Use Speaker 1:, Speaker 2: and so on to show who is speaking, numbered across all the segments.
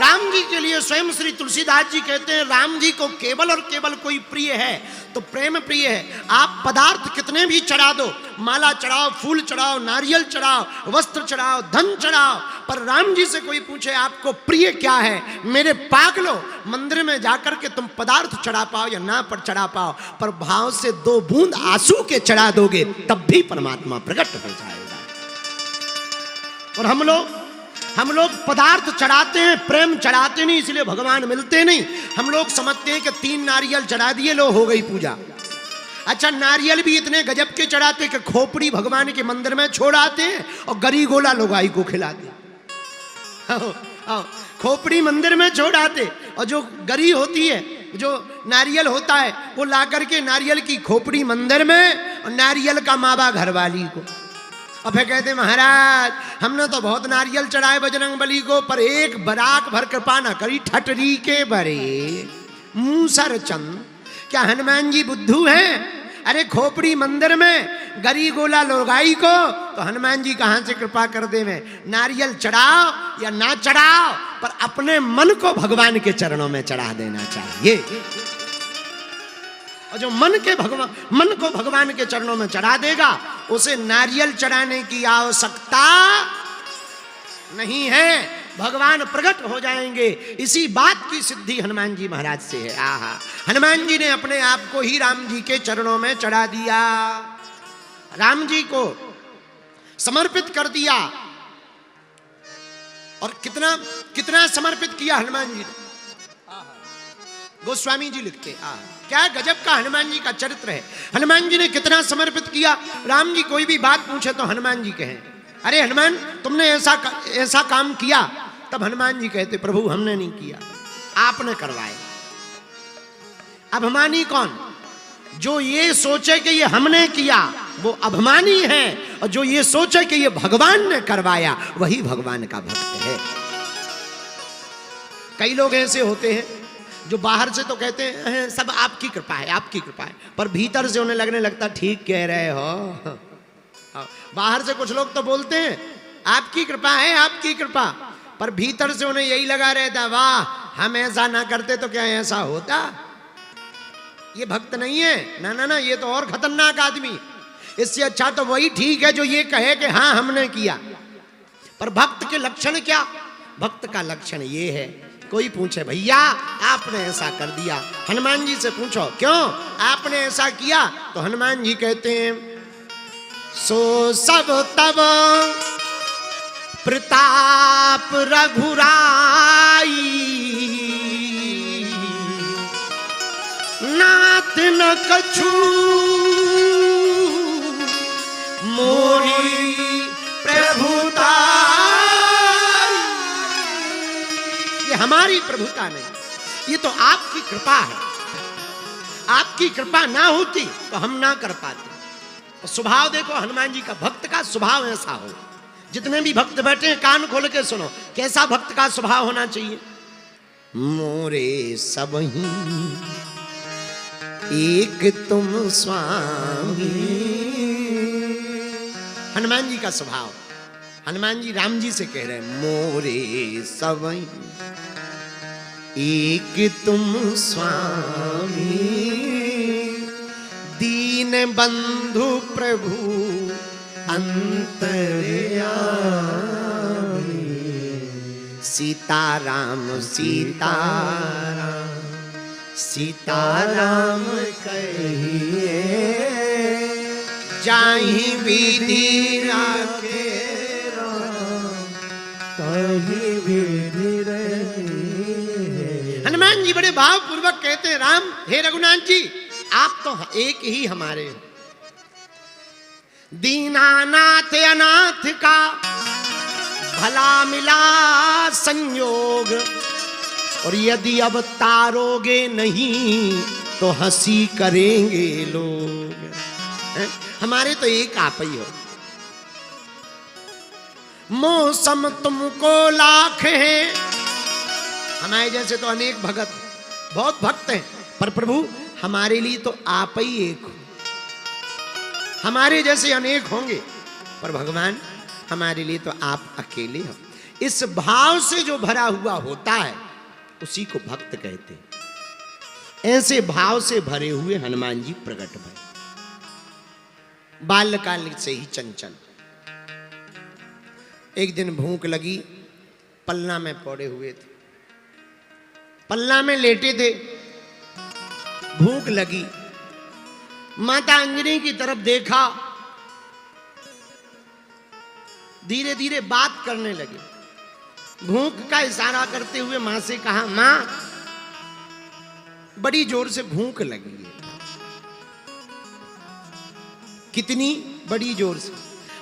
Speaker 1: राम जी के लिए स्वयं श्री तुलसीदास जी कहते हैं, राम जी को केवल और केवल कोई प्रिय है तो प्रेम प्रिय है। आप पदार्थ कितने भी चढ़ा दो, माला चढ़ाओ, फूल चढ़ाओ, नारियल चढ़ाओ, वस्त्र चढ़ाओ, धन चढ़ाओ, पर राम जी से कोई पूछे आपको प्रिय क्या है, मेरे पागलो मंदिर में जाकर के तुम पदार्थ चढ़ा पाओ या ना पर चढ़ा पाओ, पर भाव से 2 बूंद आंसू के चढ़ा दोगे तब भी परमात्मा प्रकट हो जाएगा। और हम लोग पदार्थ चढ़ाते हैं, प्रेम चढ़ाते नहीं, इसलिए भगवान मिलते नहीं। हम लोग समझते हैं कि 3 नारियल चढ़ा दिए, लो हो गई पूजा। अच्छा, नारियल भी इतने गजब के चढ़ाते कि खोपड़ी भगवान के मंदिर में छोड़ आते हैं और गरी गोला लोगाई को खिलाते। खोपड़ी मंदिर में छोड़ आते और जो गरी होती है, जो नारियल होता है, वो ला करके नारियल की खोपड़ी मंदिर में और नारियल का मावा घरवाली को। और फिर कहते महाराज हमने तो बहुत नारियल चढ़ाए बजरंग बली को, पर एक बराक भर कृपा न करी ठटरी के बरे मूसर चंद। क्या हनुमान जी बुद्धू हैं? अरे खोपड़ी मंदिर में गरी गोला लोगाई को तो हनुमान जी कहां से कृपा कर दे में। नारियल चढ़ाओ या ना चढ़ाओ, पर अपने मन को भगवान के चरणों में चढ़ा देना चाहिए। और जो मन को भगवान के चरणों में चढ़ा देगा, उसे नारियल चढ़ाने की आवश्यकता नहीं है, भगवान प्रकट हो जाएंगे। इसी बात की सिद्धि हनुमान जी महाराज से है। आहा, हनुमान जी ने अपने आप को ही राम जी के चरणों में चढ़ा दिया, राम जी को समर्पित कर दिया। और कितना कितना समर्पित किया हनुमान जी ने। गोस्वामी जी लिखते, क्या गजब का हनुमान जी का चरित्र है। हनुमान जी ने कितना समर्पित किया। राम जी कोई भी बात पूछे तो हनुमान जी कहें, अरे हनुमान तुमने ऐसा काम किया, तब हनुमान जी कहते प्रभु हमने नहीं किया, आपने करवाए। अभिमानी कौन? जो ये सोचे कि ये हमने किया वो अभिमानी है, और जो ये सोचे कि ये भगवान ने करवाया वही भगवान का भक्त है। कई लोग ऐसे होते हैं जो बाहर से तो कहते हैं सब आपकी कृपा है, आपकी कृपा है, पर भीतर से उन्हें लगने लगता ठीक कह रहे हो। बाहर से कुछ लोग तो बोलते हैं आपकी कृपा है, आपकी कृपा, पर भीतर से उन्हें यही लगा रहता, वाह हम ऐसा ना करते तो क्या ऐसा होता। ये भक्त नहीं है, ना ना ना, ये तो और खतरनाक आदमी। इससे अच्छा तो वही ठीक है जो ये कहे कि हाँ हमने किया। पर भक्त के लक्षण क्या? भक्त का लक्षण ये है, कोई पूछे भैया आपने ऐसा कर दिया, हनुमान जी से पूछो क्यों आपने ऐसा किया, तो हनुमान जी कहते हैं सो सब तब प्रताप रघुराई, नाथ न कछु मोरी प्रभुता। ये हमारी प्रभुता नहीं, ये तो आपकी कृपा है। आपकी कृपा ना होती तो हम ना कर पाते। तो स्वभाव देखो हनुमान जी का, भक्त का स्वभाव ऐसा हो। जितने भी भक्त बैठे हैं कान खोल के सुनो, कैसा भक्त का स्वभाव होना चाहिए। मोरे सबही एक तुम स्वामी, हनुमान जी का स्वभाव। हनुमान जी राम जी से कह रहे हैं मोरे सबही एक तुम स्वामी, दीन बंधु प्रभु अंतर्यामी, सीताराम सीताराम सीताराम कहिए, जाहि विधि राखे कहीं विधि रहे। हनुमान जी बड़े भाव पूर्वक कहते हैं राम हे रघुनाथ जी आप तो एक ही हमारे हो। दीनानाथ अनाथ का भला मिला संयोग, और यदि अब तारोगे नहीं तो हंसी करेंगे लोग। हमारे तो एक आप ही हो। मौसम तुमको लाख है, हमारे जैसे तो अनेक भगत बहुत भक्त हैं, पर प्रभु हमारे लिए तो आप ही एक हो। हमारे जैसे अनेक होंगे पर भगवान हमारे लिए तो आप अकेले हो। इस भाव से जो भरा हुआ होता है उसी को भक्त कहते हैं। ऐसे भाव से भरे हुए हनुमान जी प्रकट भए, बाल्यकाल से ही चंचल। एक दिन भूख लगी, पलना में पड़े हुए थे, पलना में लेटे थे, भूख लगी, माता अंजनी की तरफ देखा, धीरे धीरे बात करने लगे। भूख का इशारा करते हुए मां से कहा, मां बड़ी जोर से भूख लगी है। कितनी बड़ी जोर से?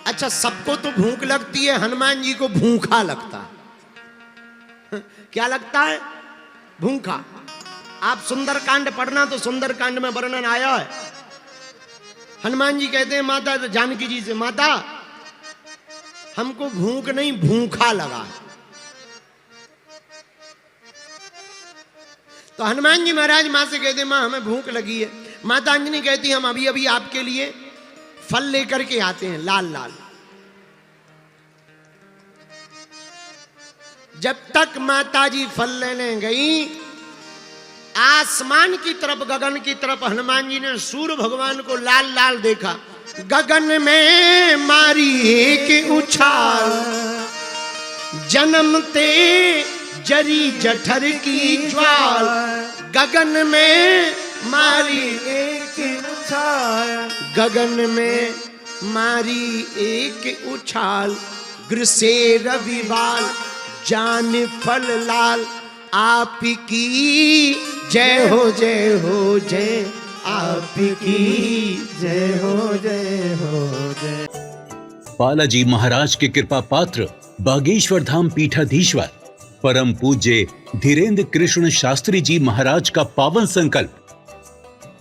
Speaker 1: अच्छा, सबको तो भूख लगती है, हनुमान जी को भूखा लगता है। क्या लगता है? भूखा। आप सुंदरकांड पढ़ना तो सुंदरकांड में वर्णन आया है। हनुमान जी कहते हैं माता जानकी जी से, माता हमको भूख नहीं भूखा लगा। तो हनुमान जी महाराज मां से कहते हैं, मां हमें भूख लगी है। माता अंजनी कहती, हम अभी अभी आपके लिए फल लेकर के आते हैं, लाल लाल। जब तक माता जी फल लेने गई, आसमान की तरफ, गगन की तरफ हनुमान जी ने सूर्य भगवान को लाल लाल देखा। गगन में मारी एक उछाल, जन्मते जरी जठर की ज्वाल। गगन में मारी एक उछाल, गगन में मारी एक उछाल। ग्रसे रविवाल जान फल लाल, आपकी जय हो जय हो जय, आपकी जय हो जय हो जय।
Speaker 2: बालाजी महाराज के कृपा पात्र बागेश्वर धाम पीठाधीश्वर परम पूज्य धीरेन्द्र कृष्ण शास्त्री जी महाराज का पावन संकल्प।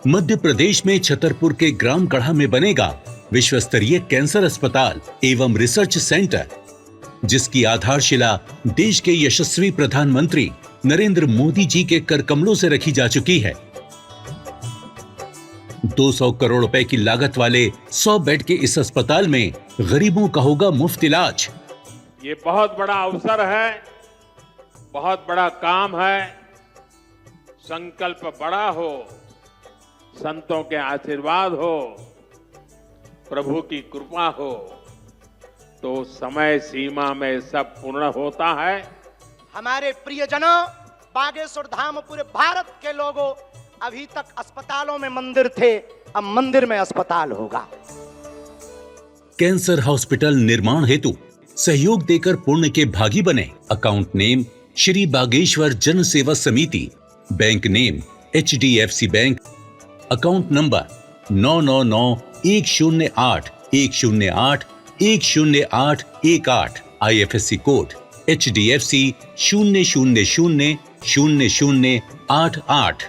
Speaker 2: मध्य प्रदेश में छतरपुर के ग्राम गढ़ा में बनेगा विश्व स्तरीय कैंसर अस्पताल एवं रिसर्च सेंटर, जिसकी आधारशिला देश के यशस्वी प्रधानमंत्री नरेंद्र मोदी जी के कर कमलों से रखी जा चुकी है। 200 करोड़ रुपए की लागत वाले 100 बेड के इस अस्पताल में गरीबों का होगा मुफ्त इलाज।
Speaker 3: ये बहुत बड़ा अवसर है, बहुत बड़ा काम है। संकल्प बड़ा हो, संतों के आशीर्वाद हो, प्रभु की कृपा हो, तो समय सीमा में सब पूर्ण होता है।
Speaker 1: हमारे प्रियजनों, बागेश्वर धाम पूरे भारत के लोगों, अभी तक अस्पतालों में मंदिर थे, अब मंदिर में अस्पताल होगा।
Speaker 2: कैंसर हॉस्पिटल निर्माण हेतु सहयोग देकर पुण्य के भागी बने। अकाउंट नेम श्री बागेश्वर जन सेवा समिति, bank name HDFC bank, account number 999108108108, IFSC code HDFC 0000088।